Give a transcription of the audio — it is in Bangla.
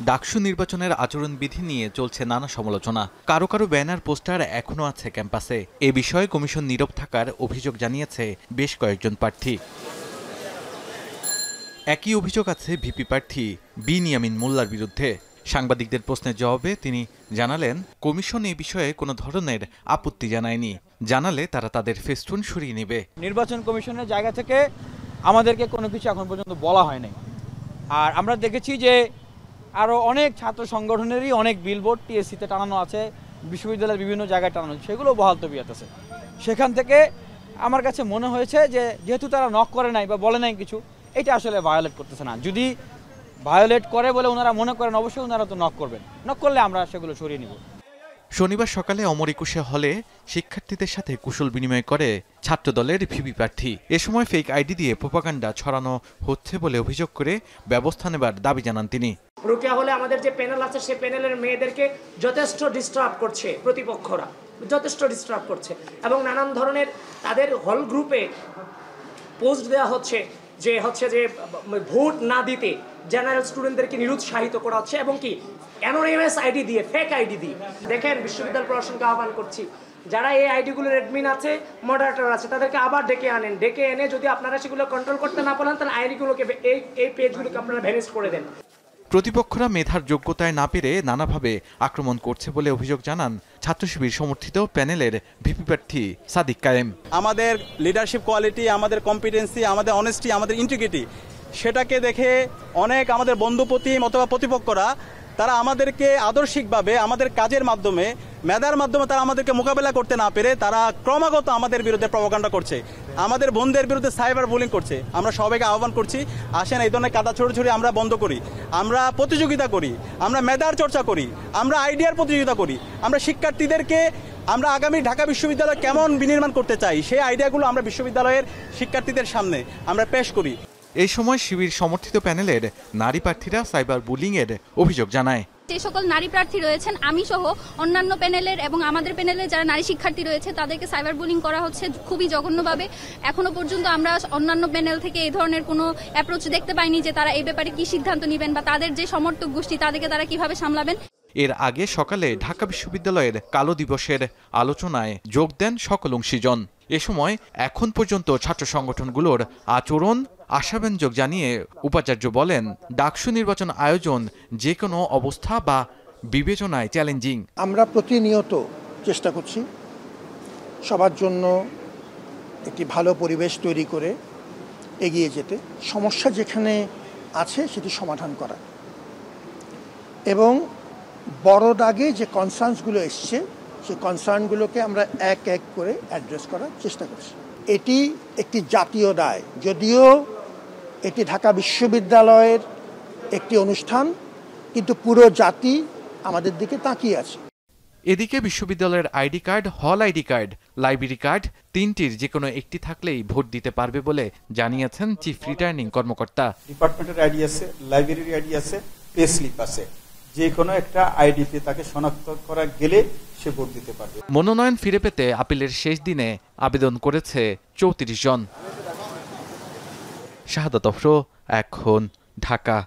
ডাকসু নির্বাচনের আচরণবিধি নিয়ে চলছে নানা সমালোচনা। কারো কারো ব্যানার পোস্টার এখনো আছে ক্যাম্পাসে। এ বিষয়ে কমিশন নীরব থাকার অভিযোগ জানিয়েছে বেশ কয়েকজন প্রার্থী। একই অভিযোগ আছে ভিপি প্রার্থী বিনিয়ামিন মোল্লার বিরুদ্ধে। সাংবাদিকদের প্রশ্নের জবাবে তিনি জানালেন, কমিশন এই বিষয়ে কোনো ধরনের আপত্তি জানায়নি। জানালে তারা তাদের ফেস্টুন সরিয়ে নেবে। নির্বাচন কমিশনের জায়গা থেকে আমাদেরকে কোনো কিছু এখন পর্যন্ত বলা হয় নাই। আর আমরা দেখেছি যে আরও অনেক ছাত্র সংগঠনেরই অনেক বিলবোর্ড টিএসসিতে টানানো আছে, বিশ্ববিদ্যালয়ের বিভিন্ন জায়গায় টানানো, সেগুলো বহাল তবিয়ত আছে। সেখান থেকে আমার কাছে মনে হয়েছে যে যেহেতু তারা নক করে নাই বা বলে নাই কিছু, এটা আসলে ভায়োলেট করতেছে না। যদি ভায়োলেট করে বলে ওনারা মনে করেন, অবশ্যই ওনারা তো নক করবেন। নক করলে আমরা সেগুলো সরিয়ে নিব। শনিবার সকালে অমর একুশে হলে শিক্ষার্থীদের সাথে কুশল বিনিময় করে ছাত্রদলের ভিপি প্রার্থী। এ সময় ফেক আইডি দিয়ে প্রোপাগান্ডা ছড়ানো হচ্ছে বলে অভিযোগ করে ব্যবস্থা নেবার দাবি জানান তিনি। রুকিয়া হলে আমাদের যে প্যানেল আছে, সেই প্যানেলের মেয়েদেরকে যথেষ্ট ডিস্টার্ব করছে, প্রতিপক্ষরা যথেষ্ট ডিস্টার্ব করছে, এবং নানান ধরনের তাদের হল গ্রুপে পোস্ট দেওয়া হচ্ছে যে ভোট না দিতে জেনারেল স্টুডেন্টদেরকে নিরুৎসাহিত করা হচ্ছে, এবং কি অ্যানোনিমাস আইডি দিয়ে, ফেক আইডি দিয়ে। দেখেন, বিশ্ববিদ্যালয় প্রশাসনকে আহ্বান করছি, যারা এই আইডিগুলোর অ্যাডমিন আছে, মডারেটর আছে, তাদেরকে আবার ডেকে আনেন। ডেকে এনে যদি আপনারা সেগুলো কন্ট্রোল করতে না পারেন, তাহলে আইডিগুলোকে এই পেজগুলোকে আপনারা ভ্যানিশ করে দেন। প্রতিপক্ষরা মেধার যোগ্যতায় না পেরে নানাভাবে আক্রমণ করছে বলে অভিযোগ জানান ছাত্র শিবির সমর্থিত প্যানেলের ভিপি প্রার্থী সাদিক কায়েম। আমাদের লিডারশিপ কোয়ালিটি, আমাদের কম্পিটেন্সি, আমাদের অনেস্টি, আমাদের ইন্টিগ্রিটি, সেটাকে দেখে অনেক আমাদের বন্ধুপ্রতিম অথবা প্রতিপক্ষরা তারা আমাদেরকে আদর্শিকভাবে আমাদের কাজের মাধ্যমে, মেধার মাধ্যমে তারা আমাদেরকে মোকাবেলা করতে না পেরে তারা ক্রমাগত আমাদের বিরুদ্ধে প্রপাগান্ডা করছে, আমাদের বোনদের বিরুদ্ধে সাইবার বুলিং করছে। আমরা সবাইকে আহ্বান করছি, আসেন এই ধরনের কাদা ছড়ি আমরা বন্ধ করি, আমরা প্রতিযোগিতা করি, আমরা মেধার চর্চা করি, আমরা আইডিয়ার প্রতিযোগিতা করি, আমরা শিক্ষার্থীদেরকে আমরা আগামী ঢাকা বিশ্ববিদ্যালয় কেমন বিনির্মাণ করতে চাই সেই আইডিয়াগুলো আমরা বিশ্ববিদ্যালয়ের শিক্ষার্থীদের সামনে আমরা পেশ করি। এই সময় শিবির সমর্থিত প্যানেলের নারী প্রার্থীরা সাইবার বুলিং এর অভিযোগ জানায়। যে সকল নারী প্রার্থী রয়েছেন, আমি সহ অন্যান্য প্যানেলের এবং আমাদের প্যানেলের যারা নারী শিক্ষার্থী রয়েছে, তাদেরকে সাইবার বুলিং করা হচ্ছে খুবই জঘন্যভাবে। এখনো পর্যন্ত আমরা অন্যান্য প্যানেল থেকে এই ধরনের কোনো অ্যাপ্রোচ দেখতে পাইনি যে তারা এই ব্যাপারে কি সিদ্ধান্ত নেবেন বা তাদের যে সমর্থক গোষ্ঠী তাদেরকে তারা কিভাবে সামলাবেন। এর আগে সকালে ঢাকা বিশ্ববিদ্যালয়ের কালো দিবসের আলোচনায় যোগ দেন সকল অংশীজন। এ সময় এখন পর্যন্ত ছাত্র সংগঠনগুলোর আচরণ আশাব্যঞ্জক জানিয়ে উপাচার্য বলেন, ডাকসু নির্বাচন আয়োজন যে কোনো অবস্থা বা বিবেচনায় চ্যালেঞ্জিং। আমরা প্রতিনিয়ত চেষ্টা করছি সবার জন্য একটি ভালো পরিবেশ তৈরি করে এগিয়ে যেতে, সমস্যা যেখানে আছে সেটি সমাধান করা, এবং বড় দাগে যে কনসার্নসগুলো এসছে সেই কনসার্নগুলোকে আমরা এক এক করে অ্যাড্রেস করার চেষ্টা করছি। এটি একটি জাতীয় দায়, যদিও এটি ঢাকা বিশ্ববিদ্যালয়ের একটি অনুষ্ঠান, কিন্তু পুরো জাতি আমাদের দিকে তাকিয়ে আছে। এদিকে বিশ্ববিদ্যালয়ের আইডি কার্ড, হল আইডি কার্ড, লাইব্রেরি কার্ড তিনটির যে কোনো একটি থাকলেই ভোট দিতে পারবে বলে জানিয়েছেন চিফ রিটার্নিং কর্মকর্তা। ডিপার্টমেন্টের আইডি আছে, লাইব্রেরির আইডি আছে, পে স্লিপ আছে, যে কোনো একটা আইডিতে তাকে শনাক্ত করা গেলে সে ভোট দিতে পারবে। মনোনয়ন ফিরে পেতে আপিলের শেষ দিনে আবেদন করেছে 34 জন। শাহাদাত অফরো, এখন ঢাকা।